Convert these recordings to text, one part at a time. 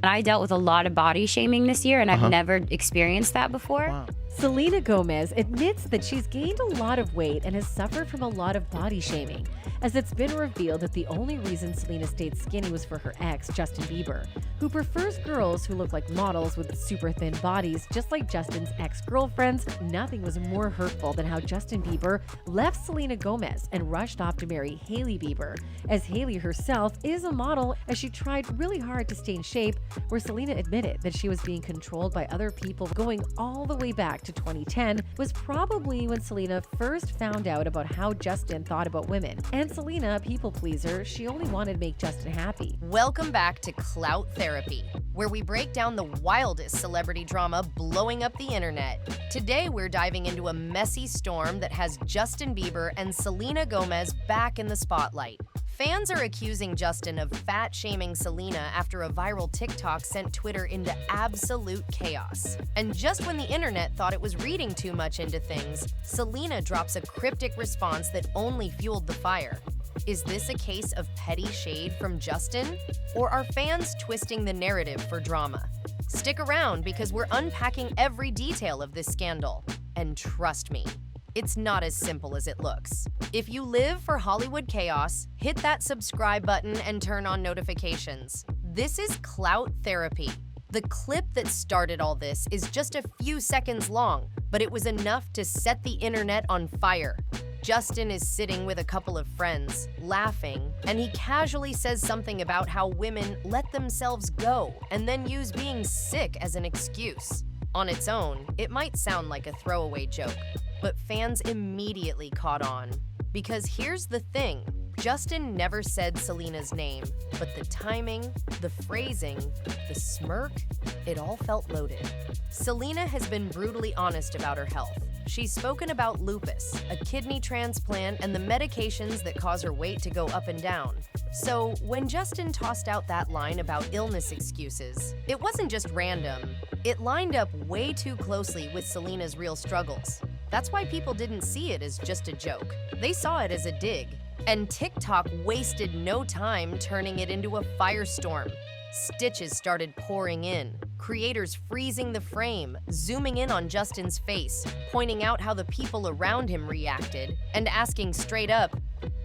I dealt with a lot of body shaming this year, and I've Uh-huh. never experienced that before. Wow. Selena Gomez admits that she's gained a lot of weight and has suffered from a lot of body shaming, as it's been revealed that the only reason Selena stayed skinny was for her ex, Justin Bieber, who prefers girls who look like models with super thin bodies, just like Justin's ex-girlfriends. Nothing was more hurtful than how Justin Bieber left Selena Gomez and rushed off to marry Hailey Bieber, as Hailey herself is a model, as she tried really hard to stay in shape, where Selena admitted that she was being controlled by other people. Going all the way back to 2010 was probably when Selena first found out about how Justin thought about women. And Selena, a people pleaser, she only wanted to make Justin happy. Welcome back to Clout Therapy, where we break down the wildest celebrity drama blowing up the internet. Today, we're diving into a messy storm that has Justin Bieber and Selena Gomez back in the spotlight. Fans are accusing Justin of fat-shaming Selena after a viral TikTok sent Twitter into absolute chaos. And just when the internet thought it was reading too much into things, Selena drops a cryptic response that only fueled the fire. Is this a case of petty shade from Justin? Or are fans twisting the narrative for drama? Stick around because we're unpacking every detail of this scandal. And trust me, it's not as simple as it looks. If you live for Hollywood chaos, hit that subscribe button and turn on notifications. This is Clout Therapy. The clip that started all this is just a few seconds long, but it was enough to set the internet on fire. Justin is sitting with a couple of friends, laughing, and he casually says something about how women let themselves go and then use being sick as an excuse. On its own, it might sound like a throwaway joke, but fans immediately caught on. Because here's the thing, Justin never said Selena's name, but the timing, the phrasing, the smirk, it all felt loaded. Selena has been brutally honest about her health. She's spoken about lupus, a kidney transplant, and the medications that cause her weight to go up and down. So when Justin tossed out that line about illness excuses, it wasn't just random. It lined up way too closely with Selena's real struggles. That's why people didn't see it as just a joke. They saw it as a dig. And TikTok wasted no time turning it into a firestorm. Stitches started pouring in, creators freezing the frame, zooming in on Justin's face, pointing out how the people around him reacted, and asking straight up,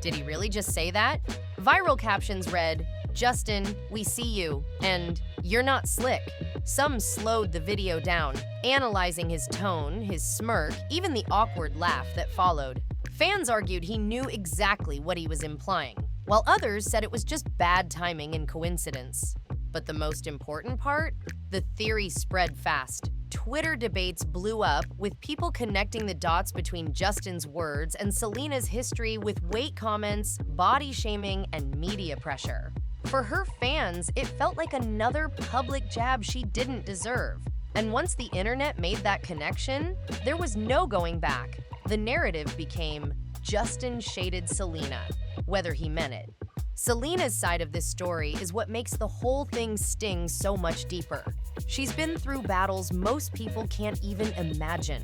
"Did he really just say that?" Viral captions read, "Justin, we see you," and "You're not slick." Some slowed the video down, analyzing his tone, his smirk, even the awkward laugh that followed. Fans argued he knew exactly what he was implying, while others said it was just bad timing and coincidence. But the most important part? The theory spread fast. Twitter debates blew up, with people connecting the dots between Justin's words and Selena's history with weight comments, body shaming, and media pressure. For her fans, it felt like another public jab she didn't deserve. And once the internet made that connection, there was no going back. The narrative became Justin shaded Selena, whether he meant it. Selena's side of this story is what makes the whole thing sting so much deeper. She's been through battles most people can't even imagine.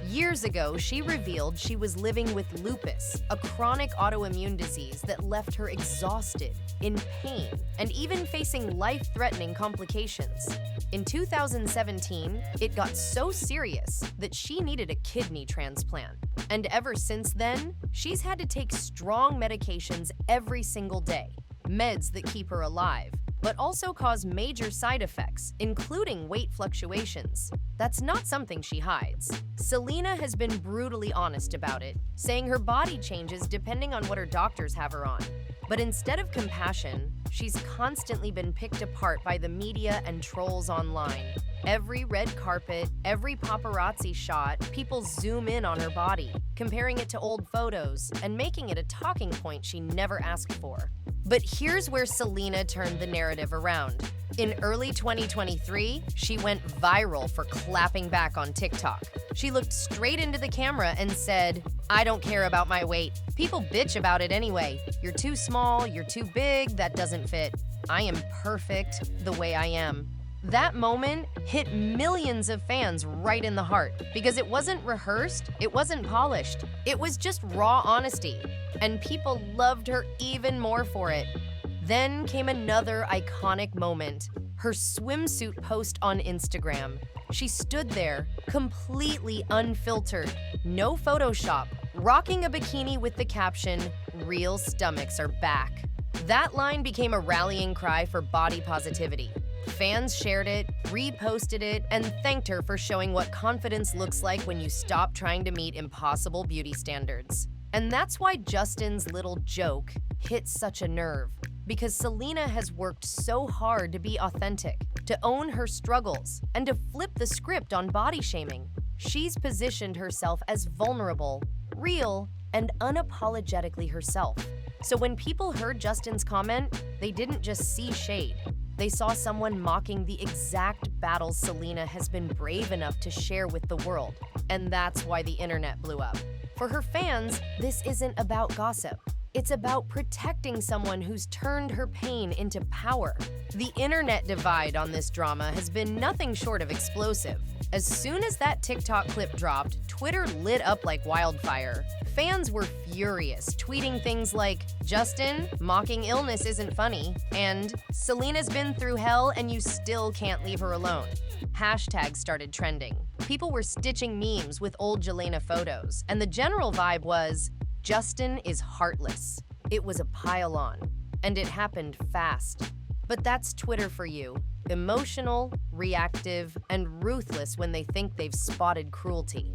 Years ago, she revealed she was living with lupus, a chronic autoimmune disease that left her exhausted, in pain, and even facing life-threatening complications. In 2017, it got so serious that she needed a kidney transplant. And ever since then, she's had to take strong medications every single day, meds that keep her alive, but also cause major side effects, including weight fluctuations. That's not something she hides. Selena has been brutally honest about it, saying her body changes depending on what her doctors have her on. But instead of compassion, she's constantly been picked apart by the media and trolls online. Every red carpet, every paparazzi shot, people zoom in on her body, comparing it to old photos and making it a talking point she never asked for. But here's where Selena turned the narrative around. In early 2023, she went viral for clapping back on TikTok. She looked straight into the camera and said, "I don't care about my weight. People bitch about it anyway. You're too small, you're too big, that doesn't fit. I am perfect the way I am." That moment hit millions of fans right in the heart because it wasn't rehearsed, it wasn't polished, it was just raw honesty, and people loved her even more for it. Then came another iconic moment. her swimsuit post on Instagram. She stood there, completely unfiltered, no Photoshop, rocking a bikini with the caption, "Real stomachs are back." That line became a rallying cry for body positivity. Fans shared it, reposted it, and thanked her for showing what confidence looks like when you stop trying to meet impossible beauty standards. And that's why Justin's little joke hit such a nerve, because Selena has worked so hard to be authentic, to own her struggles, and to flip the script on body shaming. She's positioned herself as vulnerable, real, and unapologetically herself. So when people heard Justin's comment, they didn't just see shade. They saw someone mocking the exact battles Selena has been brave enough to share with the world. And that's why the internet blew up. For her fans, this isn't about gossip. It's about protecting someone who's turned her pain into power. The internet divide on this drama has been nothing short of explosive. As soon as that TikTok clip dropped, Twitter lit up like wildfire. Fans were furious, tweeting things like, "Justin, mocking illness isn't funny," and "Selena's been through hell and you still can't leave her alone." Hashtags started trending. People were stitching memes with old Gelena photos, and the general vibe was, Justin is heartless. It was a pile-on, and it happened fast. But that's Twitter for you. Emotional, reactive, and ruthless when they think they've spotted cruelty.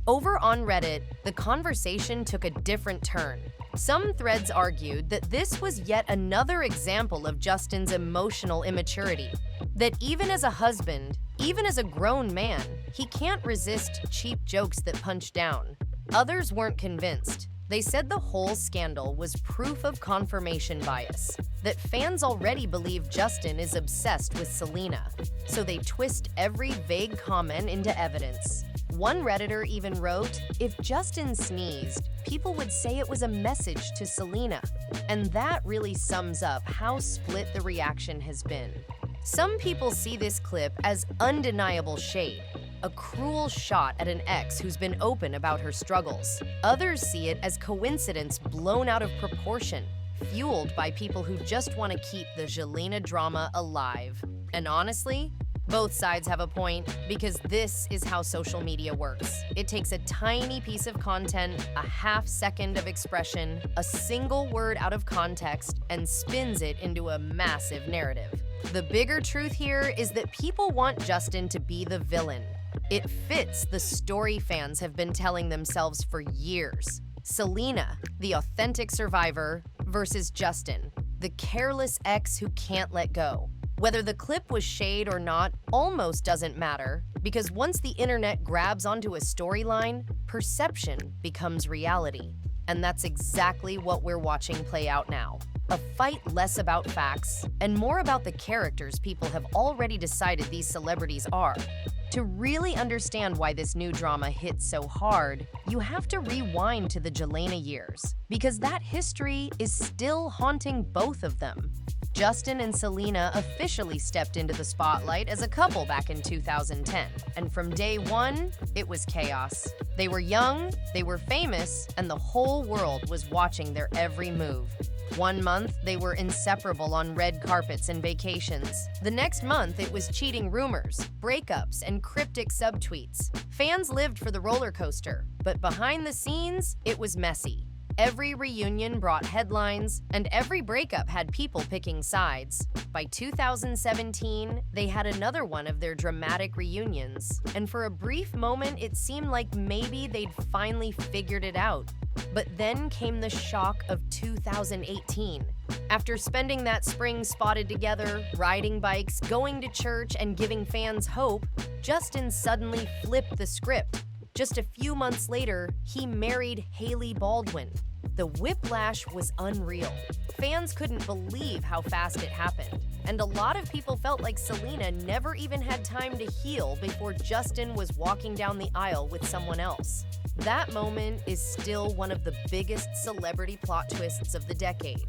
Over on Reddit, the conversation took a different turn. Some threads argued that this was yet another example of Justin's emotional immaturity. That even as a husband, even as a grown man, he can't resist cheap jokes that punch down. Others weren't convinced. They said the whole scandal was proof of confirmation bias, that fans already believe Justin is obsessed with Selena, so they twist every vague comment into evidence. One Redditor even wrote, "If Justin sneezed, people would say it was a message to Selena." And that really sums up how split the reaction has been. Some people see this clip as undeniable shade, a cruel shot at an ex who's been open about her struggles. Others see it as coincidence blown out of proportion, fueled by people who just want to keep the Gelena drama alive. And honestly, both sides have a point, because this is how social media works. It takes a tiny piece of content, a half second of expression, a single word out of context, and spins it into a massive narrative. The bigger truth here is that people want Justin to be the villain. It fits the story fans have been telling themselves for years. Selena, the authentic survivor, versus Justin, the careless ex who can't let go. Whether the clip was shade or not almost doesn't matter, because once the internet grabs onto a storyline, perception becomes reality. And that's exactly what we're watching play out now. A fight less about facts and more about the characters people have already decided these celebrities are. To really understand why this new drama hits so hard, you have to rewind to the Gelena years, because that history is still haunting both of them. Justin and Selena officially stepped into the spotlight as a couple back in 2010, and from day one, it was chaos. They were young, they were famous, and the whole world was watching their every move. One month, they were inseparable on red carpets and vacations. The next month, it was cheating rumors, breakups, and cryptic subtweets. Fans lived for the roller coaster, but behind the scenes, it was messy. Every reunion brought headlines, and every breakup had people picking sides. By 2017, they had another one of their dramatic reunions, and for a brief moment, it seemed like maybe they'd finally figured it out. But then came the shock of 2018. After spending that spring spotted together, riding bikes, going to church, and giving fans hope, Justin suddenly flipped the script. Just a few months later, he married Hailey Baldwin. The whiplash was unreal. Fans couldn't believe how fast it happened, and a lot of people felt like Selena never even had time to heal before Justin was walking down the aisle with someone else. That moment is still one of the biggest celebrity plot twists of the decade.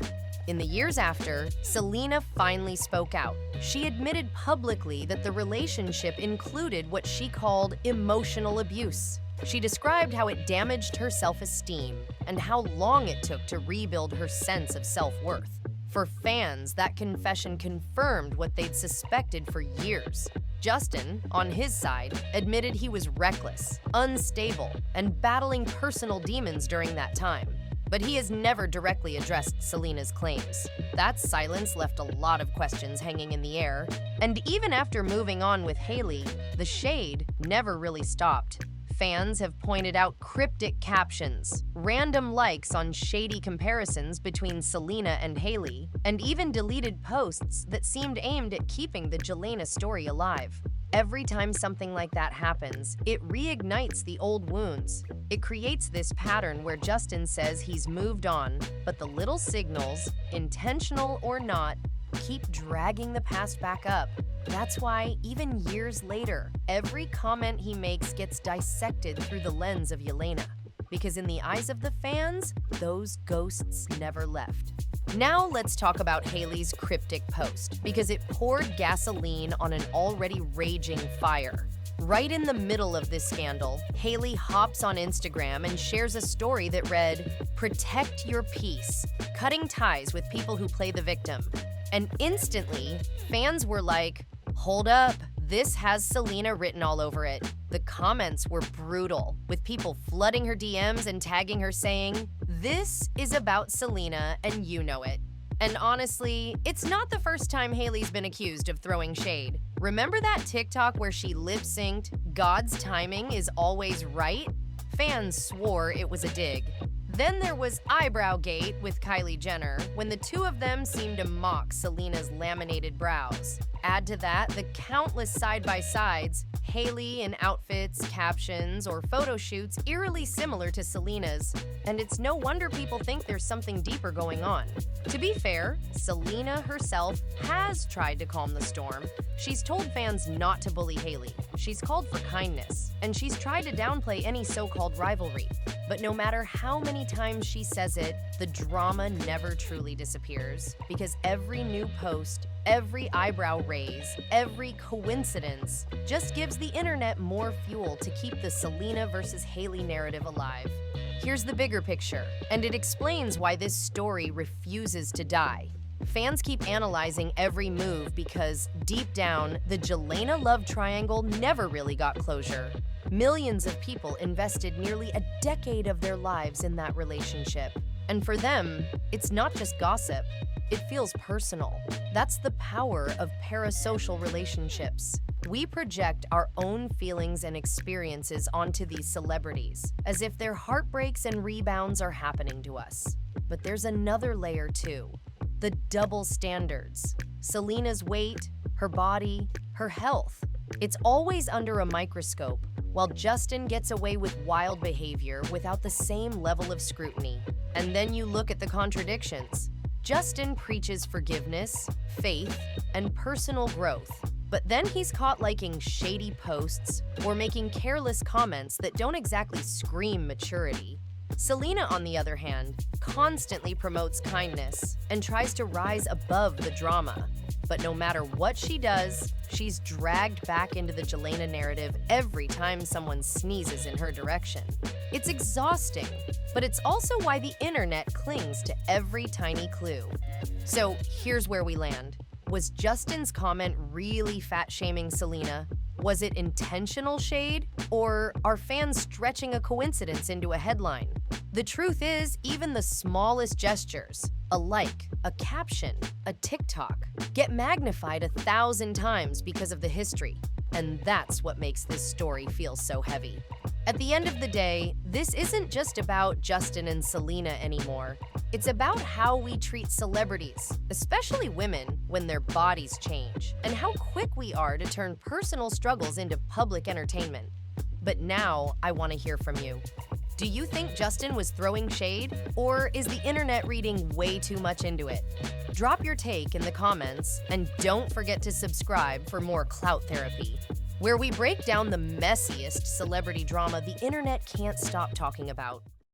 In the years after, Selena finally spoke out. She admitted publicly that the relationship included what she called emotional abuse. She described how it damaged her self-esteem and how long it took to rebuild her sense of self-worth. For fans, that confession confirmed what they'd suspected for years. Justin, on his side, admitted he was reckless, unstable, and battling personal demons during that time. But he has never directly addressed Selena's claims. That silence left a lot of questions hanging in the air, and even after moving on with Hailey, the shade never really stopped. Fans have pointed out cryptic captions, random likes on shady comparisons between Selena and Hailey, and even deleted posts that seemed aimed at keeping the Gelena story alive. Every time something like that happens, it reignites the old wounds. It creates this pattern where Justin says he's moved on, but the little signals, intentional or not, keep dragging the past back up. That's why, even years later, every comment he makes gets dissected through the lens of Gelena. Because in the eyes of the fans, those ghosts never left. Now let's talk about Hailey's cryptic post, because it poured gasoline on an already raging fire. Right in the middle of this scandal, Hailey hops on Instagram and shares a story that read, "Protect your peace, cutting ties with people who play the victim." And instantly, fans were like, "Hold up, this has Selena written all over it." The comments were brutal, with people flooding her DMs and tagging her saying, "This is about Selena and you know it." And honestly, it's not the first time Hailey's been accused of throwing shade. Remember that TikTok where she lip-synced, "God's timing is always right"? Fans swore it was a dig. Then there was Eyebrowgate with Kylie Jenner, when the two of them seemed to mock Selena's laminated brows. Add to that the countless side-by-sides, Hailey in outfits, captions, or photo shoots eerily similar to Selena's, and it's no wonder people think there's something deeper going on. To be fair, Selena herself has tried to calm the storm. She's told fans not to bully Hailey, she's called for kindness, and she's tried to downplay any so-called rivalry. But no matter how many times she says it, the drama never truly disappears, because every new post, every eyebrow raise, every coincidence just gives the internet more fuel to keep the Selena versus Hailey narrative alive. Here's the bigger picture, and it explains why this story refuses to die. Fans keep analyzing every move because, deep down, the Gelena love triangle never really got closure. Millions of people invested nearly a decade of their lives in that relationship. And for them, it's not just gossip, it feels personal. That's the power of parasocial relationships. We project our own feelings and experiences onto these celebrities, as if their heartbreaks and rebounds are happening to us. But there's another layer too. The double standards. Selena's weight, her body, her health. It's always under a microscope, while Justin gets away with wild behavior without the same level of scrutiny. And then you look at the contradictions. Justin preaches forgiveness, faith, and personal growth. But then he's caught liking shady posts or making careless comments that don't exactly scream maturity. Selena, on the other hand, constantly promotes kindness and tries to rise above the drama. But no matter what she does, she's dragged back into the Gelena narrative every time someone sneezes in her direction. It's exhausting, but it's also why the internet clings to every tiny clue. So here's where we land. Was Justin's comment really fat-shaming Selena? Was it intentional shade? Or are fans stretching a coincidence into a headline? The truth is, even the smallest gestures, a like, a caption, a TikTok, get magnified 1,000 times because of the history. And that's what makes this story feel so heavy. At the end of the day, this isn't just about Justin and Selena anymore. It's about how we treat celebrities, especially women, when their bodies change, and how quick we are to turn personal struggles into public entertainment. But now, I want to hear from you. Do you think Justin was throwing shade, or is the internet reading way too much into it? Drop your take in the comments, and don't forget to subscribe for more Clout Therapy, where we break down the messiest celebrity drama the internet can't stop talking about.